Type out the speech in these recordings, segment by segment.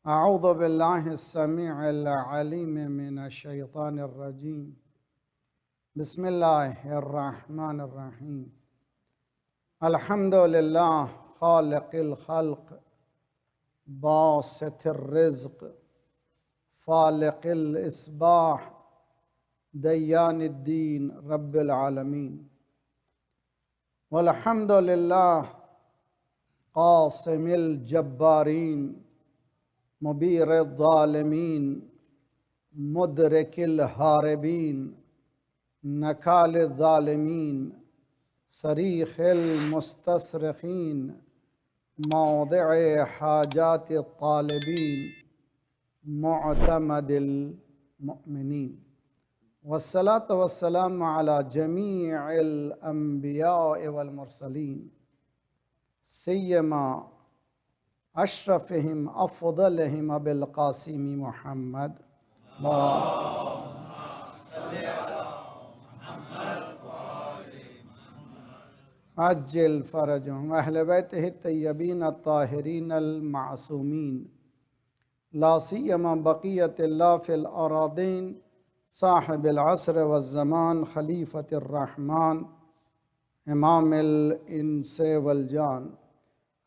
اعوذ باللہ السمیع العلیم من الشیطان الرجیم بسم اللہ الرحمن الرحیم الحمد للہ خالق الخلق باسط الرزق فالق الاصباح دیان الدین رب العالمین والحمد للہ قاسم الجبارین مبیر الظالمین مدرک الحاربین نکال الظالمین صریخ المستصرخین موضع حاجات الطالبین معتمد المؤمنین والصلاة والسلام على جمیع الانبیاء والمرسلین سیما اشرفہم افضلہم ابی القاسم محمد عجل فرجہم اہل بیتہ الطیبین الطاہرین المعصومین لا سیما بقیت اللہ فی الاراضین صاحب العصر والزمان خلیفۃ الرحمن امام الانس والجان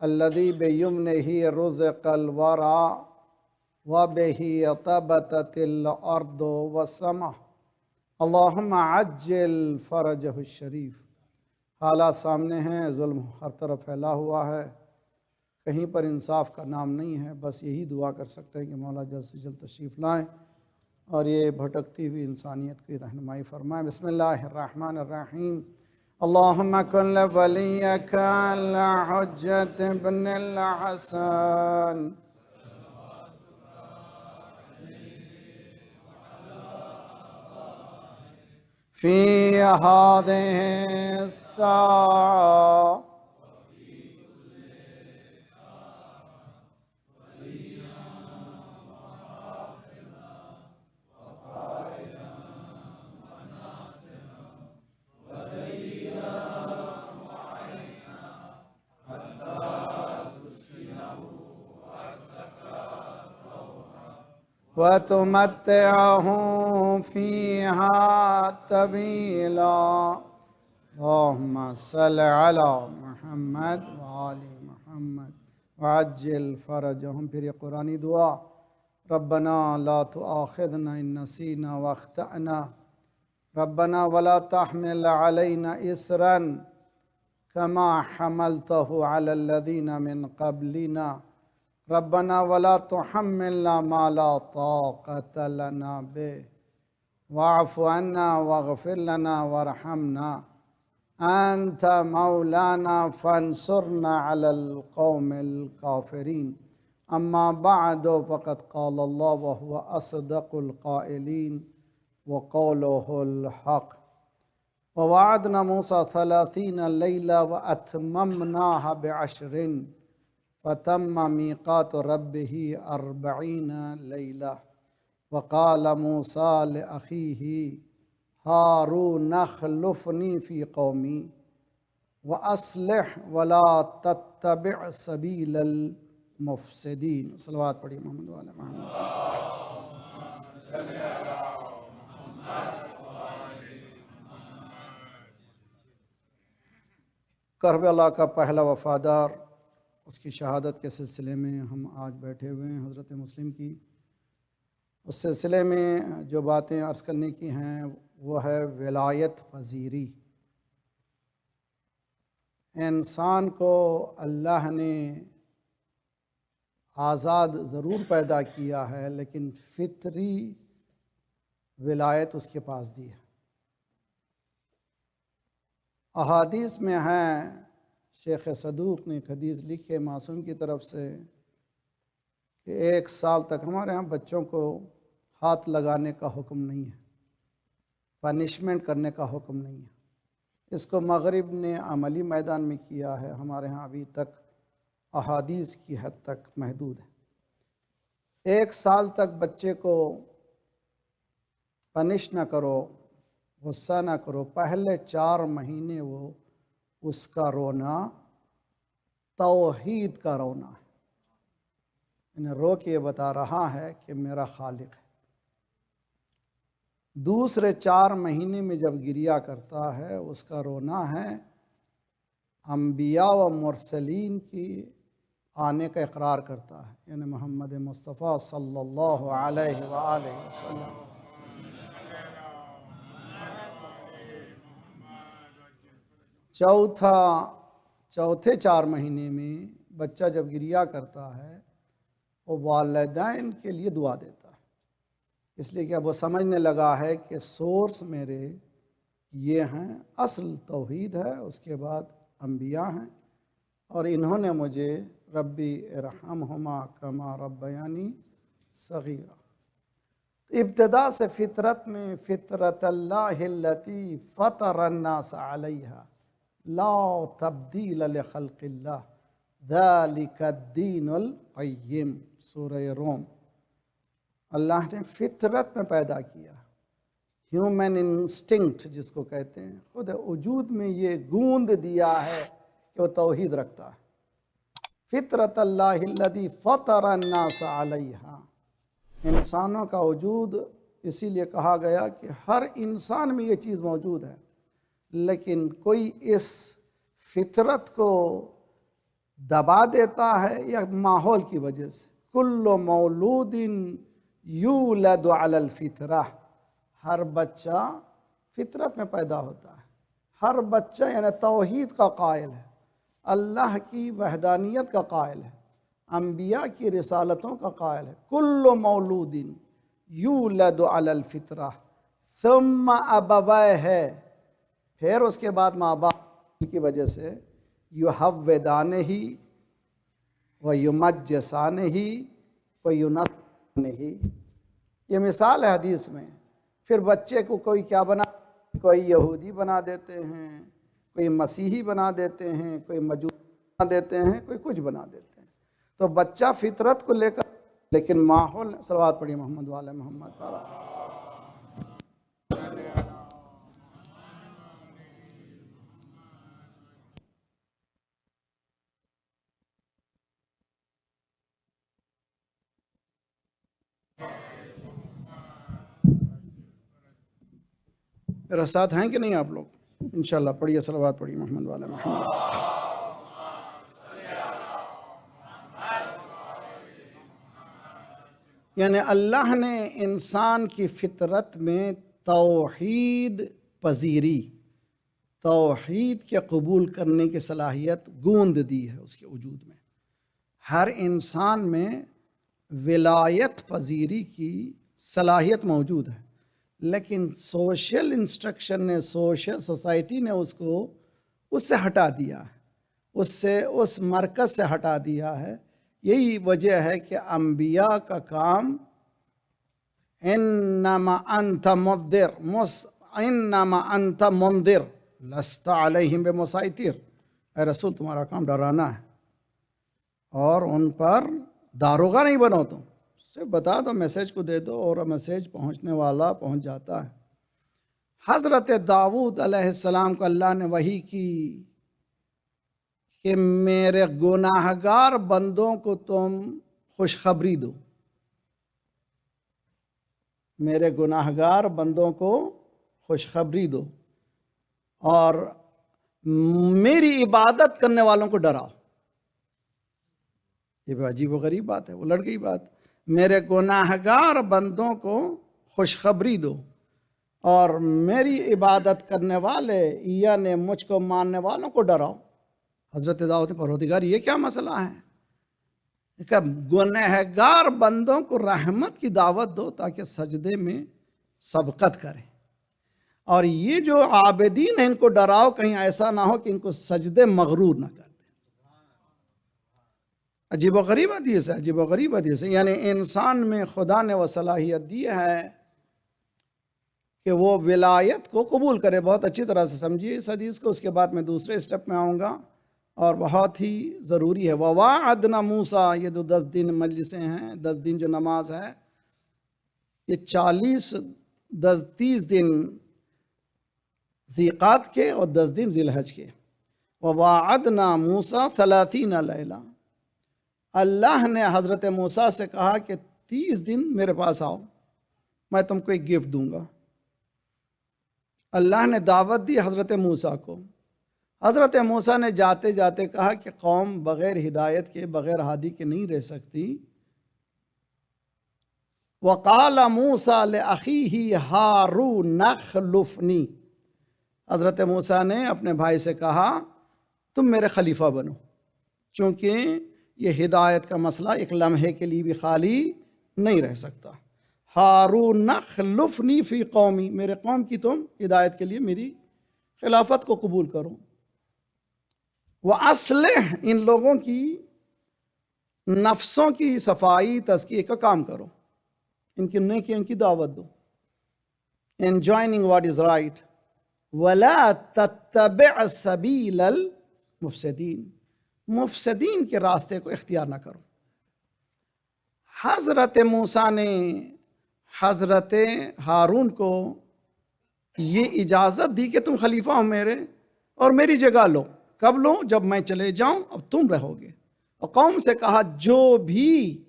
الذي بيمنه رزق الورى وبه طبتت الارض والسماء اللهم عجل فرجه الشریف۔ حالات سامنے ہیں، ظلم ہر طرف پھیلا ہوا ہے، کہیں پر انصاف کا نام نہیں ہے، بس یہی دعا کر سکتے ہیں کہ مولا جلد سے جلد تشریف لائیں اور یہ بھٹکتی ہوئی انسانیت کی رہنمائی فرمائیں۔ بسم اللہ الرحمن الرحیم۔ اللهم كن لوليك الحجة بن الحسن في هذه الساعة وتمتعه فيها طويلا اللهم صل على محمد وآل محمد وعجل فرجهم۔ پھر یہ قرآنی دعا، ربنا لا تؤاخذنا ان نسینا واخطأنا ربنا ولا تحمل علينا إصرا كما حملته على الذين من قبلنا ربنا ولا تحملنا ما لا طاقة لنا به واعف عنا واغفر لنا وارحمنا أنت مولانا فانصرنا على القوم الكافرين أما بعد فقد قال الله وهو أصدق القائلين وقوله الحق ووعدنا موسى 30 ليلة وأتممناها ب10 فتم ميقات ربه 40 ليلة وقال موسى لأخيه هارون اخلفني في قومي وأصلح ولا تتبع سبيل المفسدين۔ صلوات پڑھی محمد وعلی محمد۔ کربلا کا پہلا وفادار، اس کی شہادت کے سلسلے میں ہم آج بیٹھے ہوئے ہیں حضرت مسلم کی۔ اس سلسلے میں جو باتیں عرض کرنے کی ہیں وہ ہے ولایت پذیری۔ انسان کو اللہ نے آزاد ضرور پیدا کیا ہے لیکن فطری ولایت اس کے پاس دی ہے۔ احادیث میں ہیں، شیخ صدوق نے ایک حدیث لکھی معصوم کی طرف سے کہ 1 سال تک ہمارے ہاں بچوں کو ہاتھ لگانے کا حکم نہیں ہے، پنشمنٹ کرنے کا حکم نہیں ہے۔ اس کو مغرب نے عملی میدان میں کیا ہے، ہمارے ہاں ابھی تک احادیث کی حد تک محدود ہے۔ 1 سال تک بچے کو پنش نہ کرو، غصہ نہ کرو، پہلے 4 مہینے وہ اس کا رونا توحید کا رونا ہے۔ انہیں رو کے یہ بتا رہا ہے کہ میرا خالق ہے۔ دوسرے 4 مہینے میں جب گریا کرتا ہے اس کا رونا ہے انبیاء و مرسلین کی آنے کا اقرار کرتا ہے، یعنی محمد مصطفیٰ صلی اللہ علیہ وآلہ وسلم۔ چوتھے 4 مہینے میں بچہ جب گریا کرتا ہے وہ والدین کے لیے دعا دیتا ہے، اس لیے کہ اب وہ سمجھنے لگا ہے کہ سورس میرے یہ ہیں، اصل توحید ہے، اس کے بعد انبیاء ہیں، اور انہوں نے مجھے ربی ارحمہما کما ربیانی صغیرہ۔ ابتدا سے فطرت میں فطرت اللہ التی فطر الناس علیہا لا تبدیل لخلق اللہ ذالک الدین القیم، سورہ روم۔ اللہ نے فطرت میں پیدا کیا، ہیومن انسٹنکٹ جس کو کہتے ہیں، خود وجود میں یہ گوند دیا ہے کہ وہ توحید رکھتا ہے۔ فطرت اللہ الذی فطر الناس علیہا، انسانوں کا وجود اسی لیے کہا گیا کہ ہر انسان میں یہ چیز موجود ہے، لیکن کوئی اس فطرت کو دبا دیتا ہے یا ماحول کی وجہ سے۔ کل مولود یولد علی الفطرہ، ہر بچہ فطرت میں پیدا ہوتا ہے، ہر بچہ یعنی توحید کا قائل ہے، اللہ کی وحدانیت کا قائل ہے، انبیاء کی رسالتوں کا قائل ہے۔ کل مولود یولد علی الفطرہ ثم ابویہ، پھر اس کے بعد ماں باپ کی وجہ سے یحودانہ ویمجسانہ وینصرانہ، یہ مثال ہے حدیث میں۔ پھر بچے کو کوئی کیا بنا، کوئی یہودی بنا دیتے ہیں، کوئی مسیحی بنا دیتے ہیں، کوئی مجوسی بنا دیتے ہیں، کوئی کچھ بنا دیتے ہیں۔ تو بچہ فطرت کو لے کر، لیکن ماحول، صلوات پڑھیے محمد والے محمد پر۔ میرا ساتھ ہیں کہ نہیں آپ لوگ؟ انشاءاللہ پڑھیے، صلوات پڑھیے محمد والے محمد۔ یعنی اللہ نے انسان کی فطرت میں توحید پذیری، توحید کے قبول کرنے کی صلاحیت گوند دی ہے اس کے وجود میں۔ ہر انسان میں ولایت پذیری کی صلاحیت موجود ہے، لیکن سوشل انسٹرکشن نے، سوشل سوسائٹی نے اس کو اس سے ہٹا دیا ہے، اس مرکز سے ہٹا دیا ہے۔ یہی وجہ ہے کہ انبیاء کا کام انما انت منذر، انما انت منذر لست علیہم بمسیطر، اے رسول تمہارا کام ڈرانا ہے، اور ان پر داروغہ نہیں بنو، تم سے بتا دو، میسیج کو دے دو، اور میسیج پہنچنے والا پہنچ جاتا ہے۔ حضرت داؤد علیہ السلام کو اللہ نے وحی کی کہ میرے گناہگار بندوں کو تم خوشخبری دو، میرے گناہگار بندوں کو خوشخبری دو، اور میری عبادت کرنے والوں کو ڈراؤ۔ یہ بھی عجیب و غریب بات ہے، وہ لڑ گئی بات۔ میرے گناہگار بندوں کو خوشخبری دو اور میری عبادت کرنے والے یعنی مجھ کو ماننے والوں کو ڈراؤ۔ حضرت داؤد پروردگار یہ کیا مسئلہ ہے کہ گنہگار بندوں کو رحمت کی دعوت دو تاکہ سجدے میں سبقت کریں، اور یہ جو عابدین ہیں ان کو ڈراؤ کہیں ایسا نہ ہو کہ ان کو سجدے مغرور نہ کر دیں۔ عجیب و غریب حدیث ہے، عجیب و غریب حدیث ہے۔ یعنی انسان میں خدا نے وہ صلاحیت دی ہے کہ وہ ولایت کو قبول کرے۔ بہت اچھی طرح سے سمجھیے اس حدیث کو، اس کے بعد میں دوسرے اسٹیپ میں آؤں گا، اور بہت ہی ضروری ہے۔ وَوَاعَدْنَا مُوسَىٰ، یہ جو 10 دن مجلسیں ہیں، 10 دن جو نماز ہے، یہ 30 دن ذیقات کے اور 10 دن ذی الحج کے۔ وَوَاعَدْنَا مُوسَىٰ 30 لیلہ، اللہ نے حضرت موسیٰ سے کہا کہ 30 دن میرے پاس آؤ، میں تم کو ایک گفٹ دوں گا۔ اللہ نے دعوت دی حضرت موسیٰ کو۔ حضرت موسیٰ نے جاتے جاتے کہا کہ قوم بغیر ہدایت کے، بغیر ہادی کے نہیں رہ سکتی۔ وَقَالَ مُوسَىٰ لِأَخِيهِ هَارُونَ اخْلُفْنِي، حضرت موسیٰ نے اپنے بھائی سے کہا تم میرے خلیفہ بنو، چونکہ یہ ہدایت کا مسئلہ ایک لمحے کے لیے بھی خالی نہیں رہ سکتا۔ ہارون اخلفنی فی قومی، میرے قوم کی تم ہدایت کے لیے میری خلافت کو قبول کرو۔ وَأَصْلِحْ، ان لوگوں کی نفسوں کی صفائی تزکیے کا کام کرو، ان کی نیکی، ان کی دعوت دو۔ enjoining what is right وَلَا تَتَّبِعْ سَبِيلَ الْمُفْسِدِينَ، مفسدین کے راستے کو اختیار نہ کرو۔ حضرت موسیٰ نے حضرت ہارون کو یہ اجازت دی کہ تم خلیفہ ہو میرے اور میری جگہ لو۔ کب لو؟ جب میں چلے جاؤں اب تم رہو گے۔ اور قوم سے کہا جو بھی،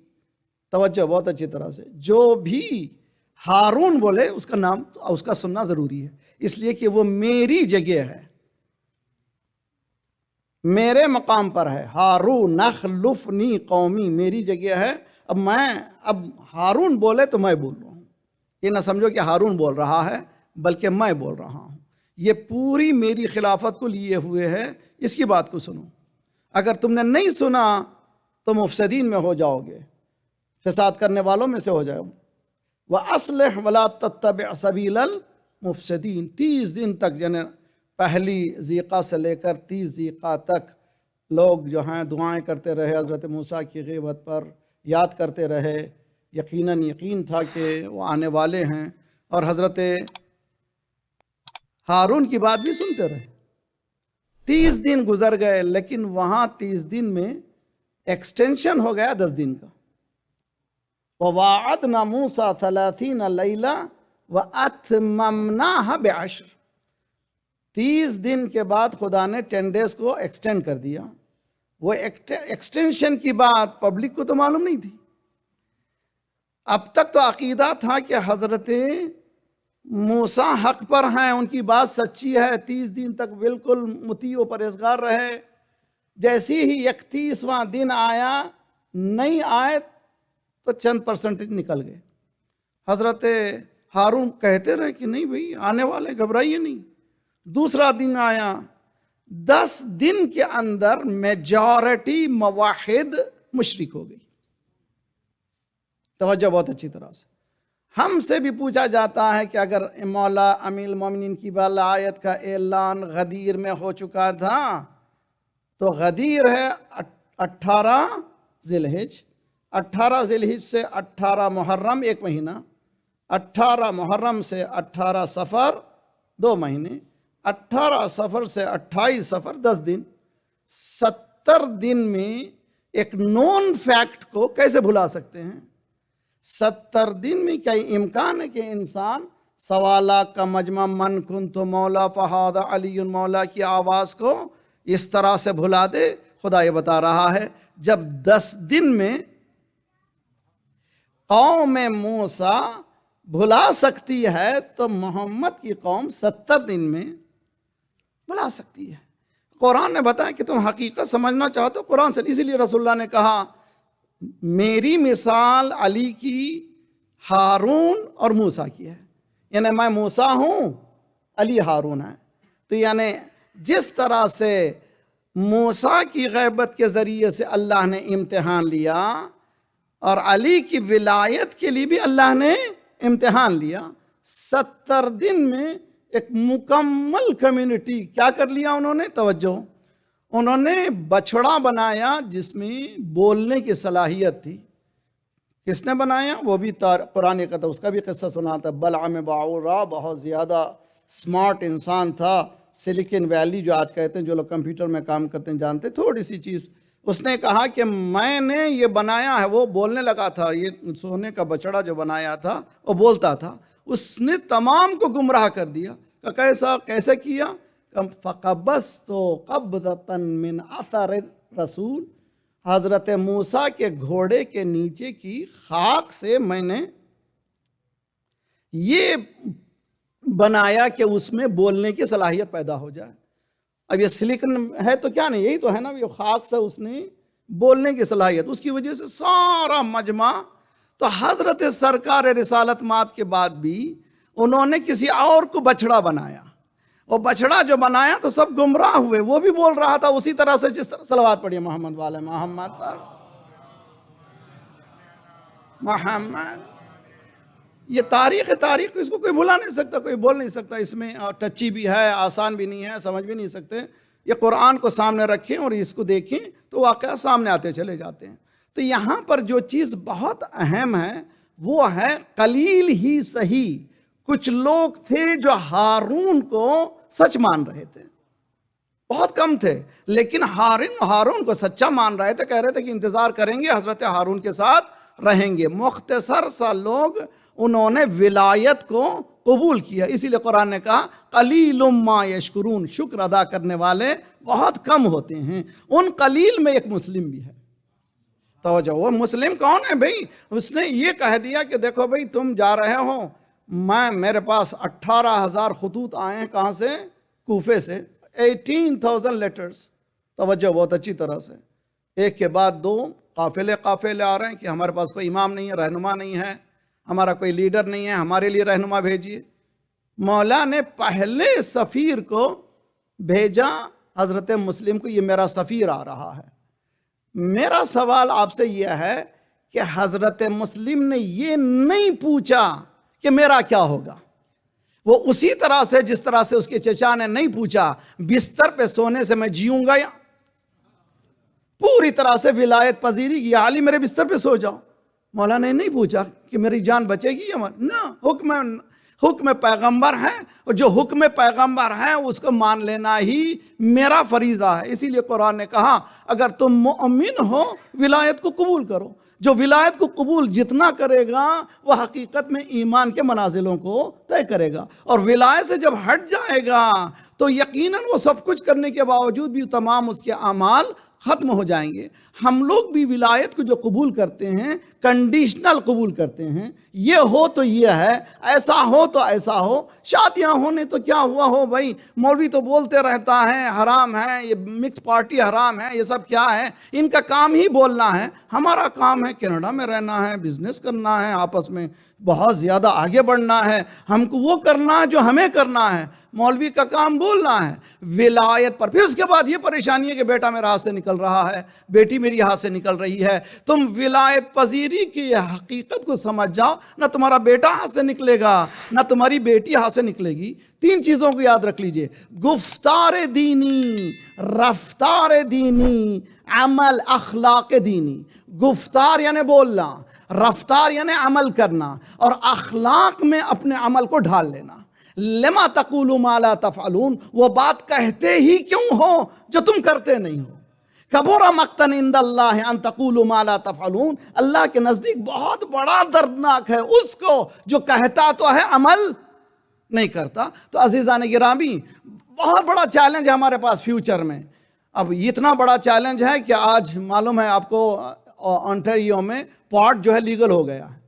توجہ بہت اچھی طرح سے، جو بھی ہارون بولے اس کا نام، اس کا سننا ضروری ہے، اس لیے کہ وہ میری جگہ ہے، میرے مقام پر ہے۔ ہارون اخلفنی قومی، میری جگہ ہے۔ اب ہارون بولے تو میں بول رہا ہوں، یہ نہ سمجھو کہ ہارون بول رہا ہے بلکہ میں بول رہا ہوں۔ یہ پوری میری خلافت کو لیے ہوئے ہے، اس کی بات کو سنو۔ اگر تم نے نہیں سنا تو مفسدین میں ہو جاؤ گے، فساد کرنے والوں میں سے ہو جاؤ۔ وَأَصْلِحْ وَلَا تَتَّبِعْ سَبِيلَ الْمُفْسِدِينَ، 30 دن تک، یعنی پہلی ذیقہ سے لے کر 30 ذیقہ تک لوگ جو ہیں دعائیں کرتے رہے حضرت موسیٰ کی غیبت پر، یاد کرتے رہے، یقیناً یقین تھا کہ وہ آنے والے ہیں، اور حضرت ہارون کی بات بھی سنتے رہے۔ 30 دن گزر گئے، لیکن وہاں 30 دن میں ایکسٹینشن ہو گیا 10 دن کا۔ وَوَاعَدْنَا مُوسَىٰ 30 لَيْلَةً وَأَتْمَمْنَاهَا بِعَشْرٍ، 30 دن کے بعد خدا نے 10 ڈیز کو ایکسٹینڈ کر دیا۔ وہ ایکسٹینشن کی بات پبلک کو تو معلوم نہیں تھی۔ اب تک تو عقیدہ تھا کہ حضرت موسیٰ حق پر ہیں، ان کی بات سچی ہے، 30 دن تک بالکل مطیع و پرہیزگار رہے۔ جیسی ہی 31واں دن آیا، نہیں آئے تو چند پرسنٹیج نکل گئے۔ حضرت ہارون کہتے رہے کہ نہیں بھئی آنے والے، گھبرائیے نہیں۔ دوسرا دن آیا، 10 دن کے اندر میجورٹی موحد مشرک ہو گئی۔ توجہ بہت اچھی طرح سے۔ ہم سے بھی پوچھا جاتا ہے کہ اگر مولا امیر المومنین کی ولایت کا اعلان غدیر میں ہو چکا تھا تو غدیر ہے 18 ذی الحج، 18 ذی الحج سے 18 محرم 1 مہینہ، 18 محرم سے 18 صفر 2 مہینے، 18 صفر سے 28 صفر 10 دن، 70 دن میں ایک نون فیکٹ کو کیسے بھلا سکتے ہیں؟ 70 دن میں کیا امکان ہے کہ انسان سوالہ کا مجمع من کنت مولا فہذا علی مولا کی آواز کو اس طرح سے بھلا دے؟ خدا یہ بتا رہا ہے جب 10 دن میں قوم موسیٰ بھلا سکتی ہے تو محمد کی قوم 70 دن میں بھلا سکتی ہے۔ قرآن نے بتایا کہ تم حقیقت سمجھنا چاہو تو قرآن سے، اسی لیے رسول اللہ نے کہا میری مثال علی کی ہارون اور موسیٰ کی ہے، یعنی میں موسیٰ ہوں، علی ہارون ہے۔ تو یعنی جس طرح سے موسیٰ کی غیبت کے ذریعے سے اللہ نے امتحان لیا اور علی کی ولایت کے لیے بھی اللہ نے امتحان لیا، 70 دن میں ایک مکمل کمیونٹی کیا کر لیا انہوں نے؟ توجہ، انہوں نے بچڑا بنایا جس میں بولنے کی صلاحیت تھی۔ کس نے بنایا؟ وہ بھی قرآن کا تھا، اس کا بھی قصہ سنا تھا۔ بلعام باعورا بہت زیادہ سمارٹ انسان تھا، سلیکن ویلی جو آج کہتے ہیں، جو لوگ کمپیوٹر میں کام کرتے ہیں جانتے، تھوڑی سی چیز۔ اس نے کہا کہ میں نے یہ بنایا ہے، وہ بولنے لگا تھا، یہ سونے کا بچڑا جو بنایا تھا وہ بولتا تھا، اس نے تمام کو گمراہ کر دیا۔ کیسے کیا؟ فَقَبَضْتُ قَبْضَةً مِّنْ أَثَرِ الرَّسُولِ، حضرت موسیٰ کے گھوڑے کے نیچے کی خاک سے میں نے یہ بنایا کہ اس میں بولنے کی صلاحیت پیدا ہو جائے. اب یہ سلیکن ہے تو کیا نہیں، یہی تو ہے نا، یہ خاک سے اس نے بولنے کی صلاحیت، اس کی وجہ سے سارا مجمع. تو حضرت سرکار رسالت مات کے بعد بھی انہوں نے کسی اور کو بچڑا بنایا، اور بچڑا جو بنایا تو سب گمراہ ہوئے. وہ بھی بول رہا تھا اسی طرح سے جس طرح. صلوات پڑھیے محمد والے محمد پر. محمد یہ تاریخ اس کو کوئی بھلا نہیں سکتا، کوئی بول نہیں سکتا. اس میں ٹچی بھی ہے، آسان بھی نہیں ہے، سمجھ بھی نہیں سکتے. یہ قرآن کو سامنے رکھیں اور اس کو دیکھیں تو واقعہ سامنے آتے چلے جاتے ہیں. تو یہاں پر جو چیز بہت اہم ہے وہ ہے قلیل ہی صحیح کچھ لوگ تھے جو ہارون کو سچ مان رہے تھے. بہت کم تھے، لیکن ہارون کو سچا مان رہے تھے. کہہ رہے تھے کہ انتظار کریں گے، حضرت ہارون کے ساتھ رہیں گے. مختصر سا لوگ انہوں نے ولایت کو قبول کیا. اسی لیے قرآن نے کہا قلیل ما یشکرون، شکر ادا کرنے والے بہت کم ہوتے ہیں. ان قلیل میں ایک مسلم بھی ہے. توجہ، وہ مسلم کون ہے بھئی؟ اس نے یہ کہہ دیا کہ دیکھو بھئی تم جا رہے ہو، میرے پاس 18,000 خطوط آئے ہیں. کہاں سے؟ کوفے سے. 18,000 لیٹرز. توجہ بہت اچھی طرح سے، ایک کے بعد دو قافلے آ رہے ہیں کہ ہمارے پاس کوئی امام نہیں ہے، رہنما نہیں ہے، ہمارا کوئی لیڈر نہیں ہے، ہمارے لیے رہنما بھیجیے. مولا نے پہلے سفیر کو بھیجا حضرت مسلم کو، یہ میرا سفیر آ رہا ہے. میرا سوال آپ سے یہ ہے کہ حضرت مسلم نے یہ نہیں پوچھا کہ میرا کیا ہوگا. وہ اسی طرح سے جس طرح سے اس کے چچا نے نہیں پوچھا بستر پہ سونے سے میں جیوں گا، یا پوری طرح سے ولایت پذیری کی، علی میرے بستر پہ سو جاؤ. مولا نے نہیں پوچھا کہ میری جان بچے گی یا نہ. حکم پیغمبر ہے، اور جو حکم پیغمبر ہے اس کو مان لینا ہی میرا فریضہ ہے. اسی لیے قرآن نے کہا اگر تم مؤمن ہو ولایت کو قبول کرو. جو ولایت کو قبول جتنا کرے گا وہ حقیقت میں ایمان کے منازلوں کو طے کرے گا. اور ولایت سے جب ہٹ جائے گا تو یقیناً وہ سب کچھ کرنے کے باوجود بھی تمام اس کے اعمال ختم ہو جائیں گے. ہم لوگ بھی ولایت کو جو قبول کرتے ہیں کنڈیشنل قبول کرتے ہیں. یہ ہو تو یہ ہے، ایسا ہو تو ایسا ہو. شادیاں ہونے تو کیا ہوا ہو بھائی، مولوی تو بولتے رہتا ہے حرام ہے، یہ مکس پارٹی حرام ہے، یہ سب کیا ہے؟ ان کا کام ہی بولنا ہے. ہمارا کام ہے کینیڈا میں رہنا ہے، بزنس کرنا ہے، آپس میں بہت زیادہ آگے بڑھنا ہے. ہم کو وہ کرنا ہے جو ہمیں کرنا ہے. مولوی کا کام بولنا ہے ولایت پر. پھر اس کے بعد یہ پریشانی ہے کہ بیٹا میرا ہاتھ سے نکل رہا ہے، بیٹی میری ہاتھ سے نکل رہی ہے. تم ولایت پذیری کی حقیقت کو سمجھ جاؤ، نہ تمہارا بیٹا ہاتھ سے نکلے گا نہ تمہاری بیٹی ہاتھ سے نکلے گی. 3 چیزوں کو یاد رکھ لیجئے: گفتار دینی، رفتار دینی، عمل اخلاق دینی. گفتار یعنی بولنا، رفتار یعنی عمل کرنا، اور اخلاق میں اپنے عمل کو ڈھال لینا. لما تقولوا ما لا تفعلون، وہ بات کہتے ہی کیوں ہو جو تم کرتے نہیں ہو. کبر مقتا عند اللہ ان تقولوا ما لا تفعلون، اللہ کے نزدیک بہت بڑا دردناک ہے اس کو جو کہتا تو ہے عمل نہیں کرتا. تو عزیزان گرامی، بہت بڑا چیلنج ہے ہمارے پاس فیوچر میں. اب اتنا بڑا چیلنج ہے کہ آج معلوم ہے آپ کو آنٹیریو میں پاٹ جو ہے لیگل ہو گیا ہے.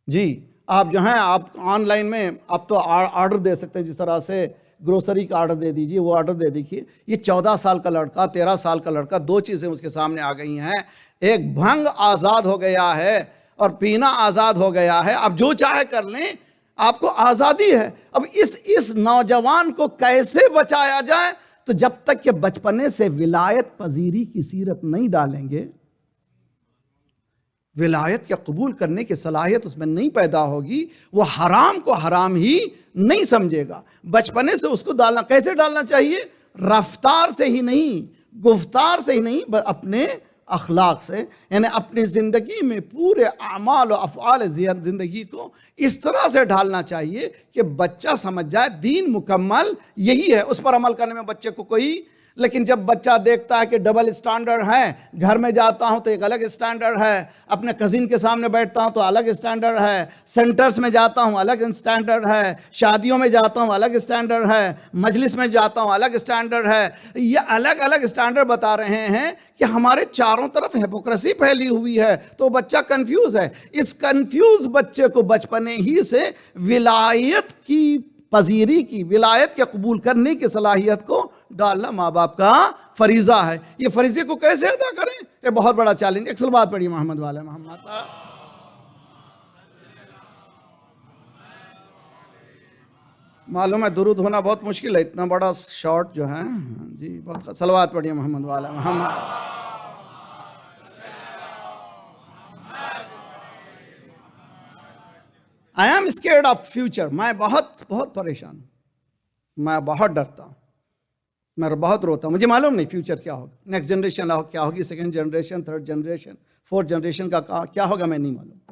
جی، آپ جو ہیں آپ آن لائن میں اب تو آرڈر دے سکتے ہیں. جس طرح سے گروسری کا آرڈر دے دیجئے، وہ آرڈر دے دیکھیے. یہ 14 سال کا لڑکا، 13 سال کا لڑکا، 2 چیزیں اس کے سامنے آ گئی ہیں. ایک بھنگ آزاد ہو گیا ہے اور پینا آزاد ہو گیا ہے. اب جو چاہے کر لیں، آپ کو آزادی ہے. اب اس نوجوان کو کیسے بچایا جائے؟ تو جب تک کہ بچپنے سے ولایت پذیری کی سیرت نہیں ڈالیں گے، ولایت کے قبول کرنے کی صلاحیت اس میں نہیں پیدا ہوگی، وہ حرام کو حرام ہی نہیں سمجھے گا. بچپنے سے اس کو ڈالنا، کیسے ڈالنا چاہیے؟ رفتار سے ہی نہیں، گفتار سے ہی نہیں، اپنے اخلاق سے. یعنی اپنی زندگی میں پورے اعمال و افعال زندگی کو اس طرح سے ڈھالنا چاہیے کہ بچہ سمجھ جائے دین مکمل یہی ہے. اس پر عمل کرنے میں بچے کو کوئی لیکن جب بچہ دیکھتا ہے کہ ڈبل اسٹینڈرڈ ہے، گھر میں جاتا ہوں تو ایک الگ اسٹینڈرڈ ہے، اپنے کزن کے سامنے بیٹھتا ہوں تو الگ اسٹینڈرڈ ہے، سینٹرز میں جاتا ہوں الگ اسٹینڈرڈ ہے، شادیوں میں جاتا ہوں الگ اسٹینڈرڈ ہے، مجلس میں جاتا ہوں الگ اسٹینڈرڈ ہے، یہ الگ الگ اسٹینڈرڈ بتا رہے ہیں کہ ہمارے چاروں طرف ہپوکریسی پھیلی ہوئی ہے، تو بچہ کنفیوز ہے۔ اس کنفیوز بچے کو بچپنے ہی سے ولایت کی پذیری کی، ولایت کے قبول کرنے کی صلاحیت کو ڈالنا ماں باپ کا فریضہ ہے۔ یہ فریضے کو کیسے ادا کریں؟ یہ بہت بڑا چیلنج۔ ایک بات پڑھی محمد والے محمد۔ معلوم ہے درود ہونا بہت مشکل ہے، اتنا بڑا شارٹ جو ہے جی، بہت صلوات پڑھیے محمد والے محمد۔ I am scared of future۔ میں بہت پریشان ہوں، میں بہت ڈرتا ہوں، میں بہت روتا ہوں۔ مجھے معلوم نہیں فیوچر کیا ہوگا، نیکسٹ جنریشن کیا ہوگی، second generation, third generation, fourth generation کا کیا ہوگا میں نہیں معلوم۔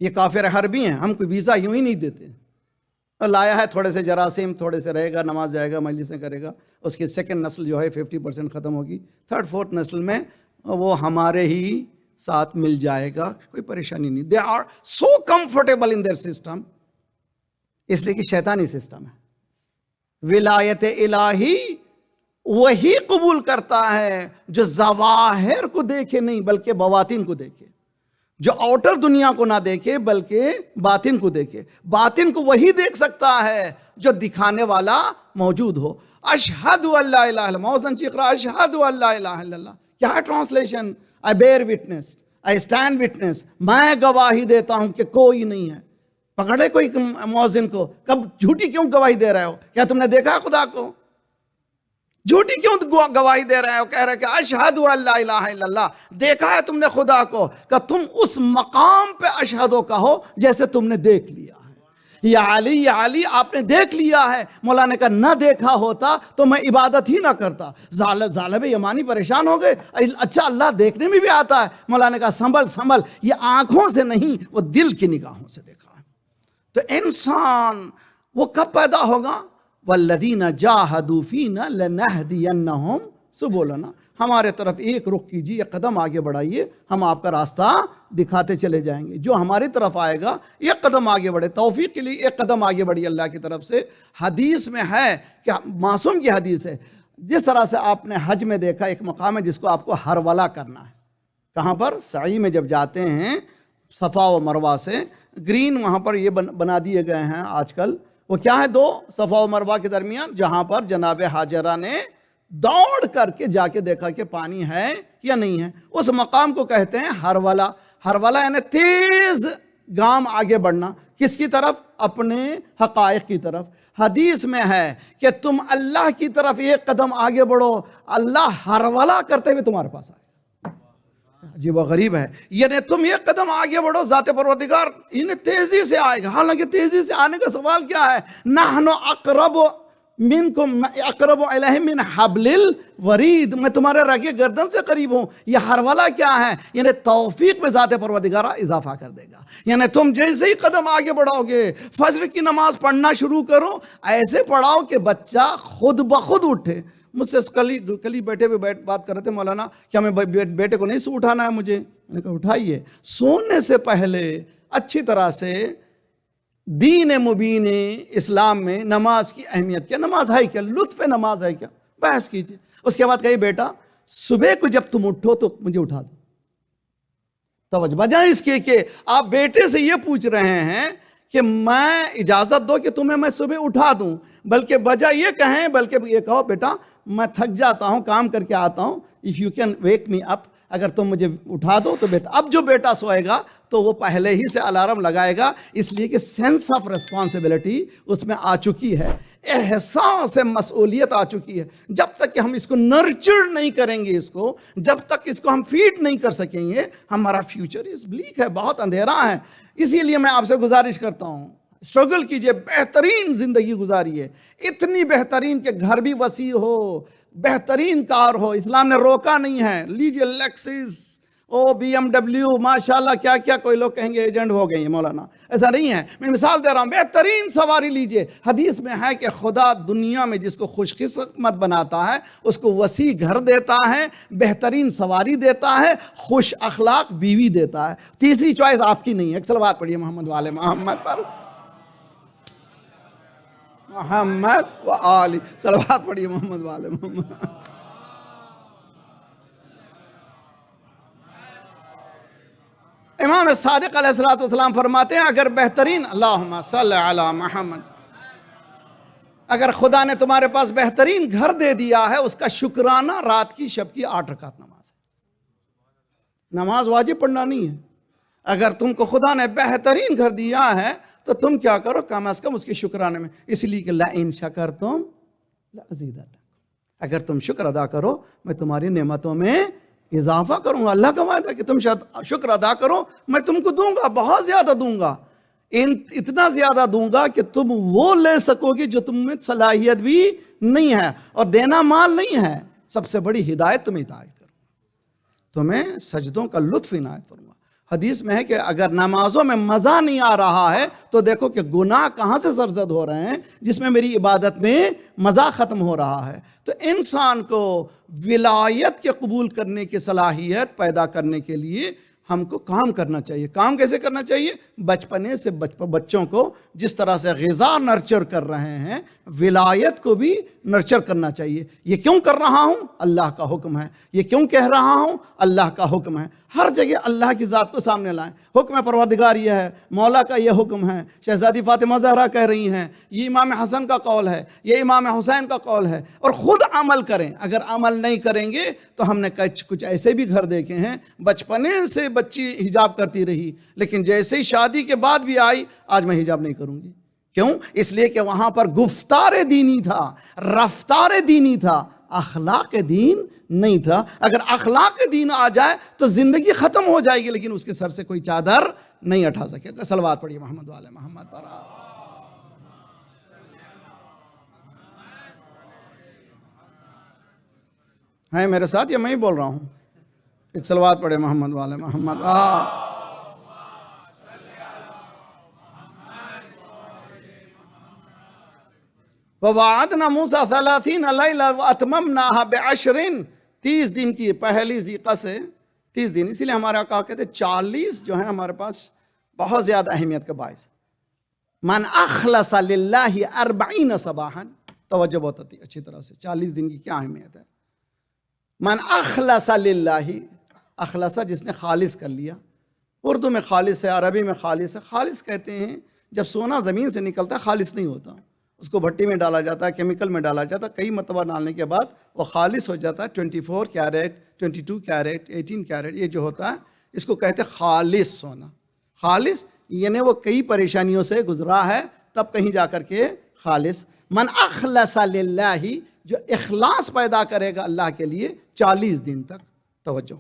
یہ کافر حربی ہیں، ہم کوئی ویزا یوں ہی نہیں دیتے۔ لایا ہے تھوڑے سے جراثیم، تھوڑے سے رہے گا، نماز جائے گا، مجلسیں کرے گا، اس کی سیکنڈ نسل جو ہے 50% ختم ہوگی، تھرڈ فورتھ نسل میں وہ ہمارے ہی ساتھ مل جائے گا، کوئی پریشانی نہیں۔ They are so comfortable in their system, اس لیے کہ شیطانی سسٹم ہے۔ ولایت الہی وہی قبول کرتا ہے جو ظواہر کو دیکھے نہیں بلکہ بواطن کو دیکھے، جو آؤٹر دنیا کو نہ دیکھے بلکہ باطن کو دیکھے۔ باطن کو وہی دیکھ سکتا ہے جو دکھانے والا موجود ہو۔ اشہد ان لا الہ الا اللہ، موزن چیخرا اشہد ان لا الہ الا اللہ، کیا ہے translation? I bear witness, I stand witness، میں گواہی دیتا ہوں کہ کوئی نہیں ہے۔ پکڑے کوئی موزن کو، کب جھوٹی کیوں گواہی دے رہے ہو؟ کیا تم نے دیکھا خدا کو؟ جھوٹی کیوں گواہی دے رہے ہو؟ کہہ رہے کہ اشہد ان لا الہ الا اللہ، دیکھا ہے تم نے خدا کو، کہ تم اس مقام پہ اشہدو کہو جیسے تم نے دیکھ لیا ہے۔ یا علی آپ نے دیکھ لیا ہے۔ مولا نے کہا نہ دیکھا ہوتا تو میں عبادت ہی نہ کرتا۔ ظالب یمانی پریشان ہو گئے، اچھا اللہ دیکھنے میں بھی آتا ہے؟ مولا نے کہا سنبھل، یہ آنکھوں سے نہیں، وہ دل کی نگاہوں سے دیکھا ہے۔ تو انسان وہ کب پیدا ہوگا؟ والذین جاہدوا فینا لنہدینہم سبلنا، ہمارے طرف ایک رخ کیجیے، ایک قدم آگے بڑھائیے، ہم آپ کا راستہ دکھاتے چلے جائیں گے۔ جو ہماری طرف آئے گا ایک قدم آگے بڑھے، توفیق کے لیے ایک قدم آگے بڑھی اللہ کی طرف سے۔ حدیث میں ہے کہ معصوم کی حدیث ہے، جس طرح سے آپ نے حج میں دیکھا ایک مقام ہے جس کو آپ کو ہرولہ کرنا ہے۔ کہاں پر؟ سعی میں جب جاتے ہیں صفا و مروہ سے، گرین وہاں پر یہ بنا دیے گئے ہیں آج کل، وہ کیا ہے؟ دو صفا و مروہ کے درمیان، جہاں پر جناب حاجرہ نے دوڑ کر کے جا کے دیکھا کہ پانی ہے یا نہیں ہے، اس مقام کو کہتے ہیں ہرولہ۔ ہرولہ یعنی تیز گام آگے بڑھنا، کس کی طرف؟ اپنے حقائق کی طرف۔ حدیث میں ہے کہ تم اللہ کی طرف ایک قدم آگے بڑھو، اللہ ہرولہ کرتے ہوئے تمہارے پاس آئے۔ عجیب و غریب ہے، یعنی تم ایک قدم آگے بڑھو، ذات پروردگار انہیں تیزی سے آئے گا۔ حالانکہ تیزی سے آنے کا سوال کیا ہے؟ نحن اقرب منکم اقرب الیہ من حبل الورید، میں تمہارے رگے گردن سے قریب ہوں۔ یہ ہرولہ کیا ہے؟ یعنی توفیق میں ذات پروردگار اضافہ کر دے گا۔ یعنی تم جیسے ہی قدم آگے بڑھاؤ گے، فجر کی نماز پڑھنا شروع کرو، ایسے پڑھاؤ کہ بچہ خود بخود اٹھے۔ مجھ سے کلی بیٹھے ہوئے بات کر رہے تھے، مولانا کیا میں بیٹے کو نہیں سو اٹھانا ہے مجھے؟ میں نے کہا اٹھائیے، سونے سے پہلے اچھی طرح سے دین مبین اسلام میں نماز کی اہمیت کیا، نماز ہے کیا، لطف نماز ہے کیا، بحث کیجئے۔ اس کے بعد کہیے بیٹا صبح کو جب تم اٹھو تو مجھے اٹھا دو۔ توجہ بجائے اس کے کہ آپ بیٹے سے یہ پوچھ رہے ہیں کہ میں اجازت دو کہ تمہیں میں صبح اٹھا دوں، بلکہ بجائے یہ کہیں، بلکہ یہ کہو بیٹا میں تھک جاتا ہوں، کام کر کے آتا ہوں، if you can wake me up، اگر تم مجھے اٹھا دو تو بہتر۔ اب جو بیٹا سوئے گا تو وہ پہلے ہی سے الارم لگائے گا، اس لیے کہ سینس آف ریسپانسبلٹی اس میں آ چکی ہے، احساس مسئولیت آ چکی ہے۔ جب تک کہ ہم اس کو نرچر نہیں کریں گے، اس کو جب تک اس کو ہم فیڈ نہیں کر سکیں گے، ہمارا فیوچر اس بلیک ہے، بہت اندھیرا ہے۔ اسی لیے میں آپ سے گزارش کرتا ہوں، اسٹرگل کیجئے، بہترین زندگی گزاریے، اتنی بہترین کہ گھر بھی وسیع ہو، بہترین کار ہو، اسلام نے روکا نہیں ہے، لیجئے لیکسس او BMW ماشاءاللہ کیا کیا، کوئی لوگ کہیں گے ایجنٹ ہو گئے ہیں مولانا، ایسا نہیں ہے. میں مثال دے رہا ہوں، بہترین سواری لیجئے. حدیث میں ہے کہ خدا دنیا میں جس کو خوش قسمت بناتا ہے اس کو وسیع گھر دیتا ہے، بہترین سواری دیتا ہے، خوش اخلاق بیوی دیتا ہے. تیسری چوائس آپ کی نہیں ہے. ایک صلوات پڑھیے محمد والے محمد پر، محمد و آل، صلوات پڑھیے محمد والے محمد. امام صادق علیہ السلام فرماتے ہیں اگر بہترین، اللہم صلی علی محمد، اگر خدا نے تمہارے پاس بہترین گھر دے دیا ہے، اس کا شکرانہ رات کی شب کی 8 رکعت نماز ہے. نماز واجب پڑھنا نہیں ہے. اگر تم کو خدا نے بہترین گھر دیا ہے تو تم کیا کرو، کم از کم اس کے شکرانے میں، اس لیے کہ لَإِن شَكَرْتُمْ لَأَزِيدَنَّكُمْ، اگر تم شکر ادا کرو میں تمہاری نعمتوں میں اضافہ کروں گا. اللہ کا وعدہ ہے کہ تم شکر ادا کرو میں تم کو دوں گا، بہت زیادہ دوں گا. اتنا زیادہ دوں گا کہ تم وہ لے سکو گے جو تم میں صلاحیت بھی نہیں ہے. اور دینا مال نہیں ہے، سب سے بڑی ہدایت تمہیں عنایت کروں گا، تمہیں سجدوں کا لطف عنایت کروں گا. حدیث میں ہے کہ اگر نمازوں میں مزہ نہیں آ رہا ہے تو دیکھو کہ گناہ کہاں سے سرزد ہو رہے ہیں جس میں میری عبادت میں مزہ ختم ہو رہا ہے. تو انسان کو ولایت کے قبول کرنے کی صلاحیت پیدا کرنے کے لیے ہم کو کام کرنا چاہیے. کام کیسے کرنا چاہیے؟ بچپنے سے بچوں کو جس طرح سے غذا نرچر کر رہے ہیں، ولایت کو بھی نرچر کرنا چاہیے. یہ کیوں کر رہا ہوں؟ اللہ کا حکم ہے. یہ کیوں کہہ رہا ہوں؟ اللہ کا حکم ہے. ہر جگہ اللہ کی ذات کو سامنے لائیں. حکم پروردگار یہ ہے، مولا کا یہ حکم ہے، شہزادی فاطمہ زہرا کہہ رہی ہیں، یہ امام حسن کا قول ہے، یہ امام حسین کا قول ہے، اور خود عمل کریں. اگر عمل نہیں کریں گے تو ہم نے کچھ ایسے بھی گھر دیکھے ہیں، بچپنے سے بچی حجاب کرتی رہی لیکن جیسے ہی شادی کے بعد بھی آئی، آج میں حجاب نہیں کروں گی. کیوں؟ اس لیے کہ وہاں پر گفتار دینی تھا، رفتار دینی تھا، اخلاق دین نہیں تھا. اگر اخلاق دین آ جائے تو زندگی ختم ہو جائے گی لیکن اس کے سر سے کوئی چادر نہیں اٹھا سکے گا. صلوات پڑھیے محمد والے محمد پر. ہیں میرے ساتھ یا میں ہی بول رہا ہوں؟ ایک صلوات پڑھے محمد والے محمد. وَوَعَدْنَا مُوسَىٰ 30 لَيْلَةً وَأَتْمَمْنَاهَا بِعَشْرٍ. 30 دن کی پہلی ذیقہ سے 30 دن، اسی لیے ہمارے آقا کہتے 40 جو ہیں ہمارے پاس بہت زیادہ اہمیت کا باعث. من اخلص للہ 40 صباحا، توجہ بہت اچھی طرح سے، 40 دن کی کیا اہمیت ہے. من اخلص للہ، اخلص جس نے خالص کر لیا. اردو میں خالص ہے، عربی میں خالص ہے. خالص کہتے ہیں جب سونا زمین سے نکلتا ہے خالص نہیں ہوتا، اس کو بھٹی میں ڈالا جاتا ہے، کیمیکل میں ڈالا جاتا ہے، کئی مرتبہ ڈالنے کے بعد وہ خالص ہو جاتا ہے. 24 کیرٹ، 22 کیرٹ، 18 کیرٹ، یہ جو ہوتا ہے اس کو کہتے ہیں خالص سونا. خالص یعنی وہ کئی پریشانیوں سے گزرا ہے تب کہیں جا کر کے خالص. من اخلص للہ، جو اخلاص پیدا کرے گا اللہ کے لیے 40 دن تک. توجہ،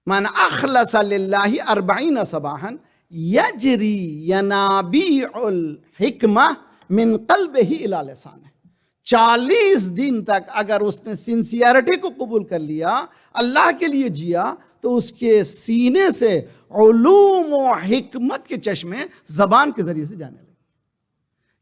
من اخلص للہ 40 صباحا یجری ینابیع الحکمہ من قلبہ الی لسانہ. 40 دن تک اگر اس نے سنسیئرٹی کو قبول کر لیا، اللہ کے لیے جیا، تو اس کے سینے سے علوم و حکمت کے چشمے زبان کے ذریعے سے جانے لگے.